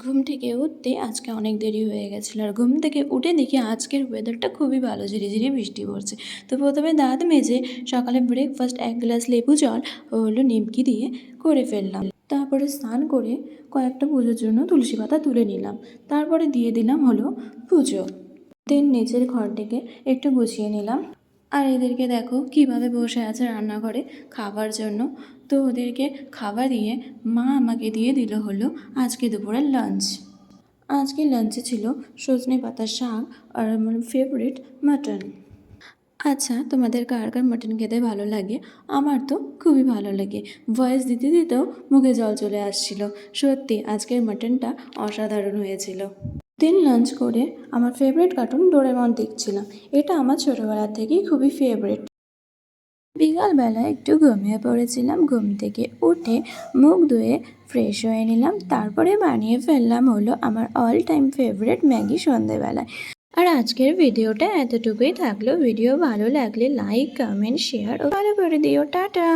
ঘুম থেকে উঠতে আজকে অনেক দেরি হয়ে গেছিলো, আর ঘুম থেকে উঠে দেখি আজকের ওয়েদারটা খুবই ভালো, ঝিরিঝিরি বৃষ্টি পড়ছে। তো প্রথমে দাঁত মেজে সকালে ব্রেকফাস্ট এক গ্লাস লেবু জল হলো নিমকি দিয়ে করে ফেললাম। তারপরে স্নান করে কয়েকটা পুজোর জন্য তুলসী পাতা তুলে নিলাম। তারপরে দিয়ে দিলাম হলো পুজো। দেন নিচের ঘরটিকে একটু গুছিয়ে নিলাম। আর এদেরকে দেখো কিভাবে বসে আছে রান্নাঘরে খাবার জন্য। তো ওদেরকে খাবার দিয়ে মা আমাকে দিয়ে দিল হলো আজকে দুপুরের লাঞ্চ। আজকে লাঞ্চে ছিল সজনে পাতার শাক আর আমার ফেভারিট মাটন। আচ্ছা, তোমাদের কার কার মাটন খেতে ভালো লাগে? আমার তো খুবই ভালো লাগে। ভয়েস দিতে দিতেও মুখে জল চলে আসছিল। সত্যি আজকের মাটনটা অসাধারণ হয়েছিল। দিন লাঞ্চ করে আমার ফেভারিট কার্টুন ডোরেমন দেখছিলাম। এটা আমার ছোটোবেলা থেকেই খুবই ফেভারিট। বিকালবেলা একটু ঘুমিয়ে পড়েছিলাম। ঘুম থেকে উঠে মুখ ধুয়ে ফ্রেশ হয়ে নিলাম। তারপরে বানিয়ে ফেললাম হলো আমার অল টাইম ফেভারিট ম্যাগি সন্ধেবেলায়। আর আজকের ভিডিওটা এতটুকুই থাকলো। ভিডিও ভালো লাগলে লাইক, কমেন্ট, শেয়ার ও ফলো করে দিও। টাটা।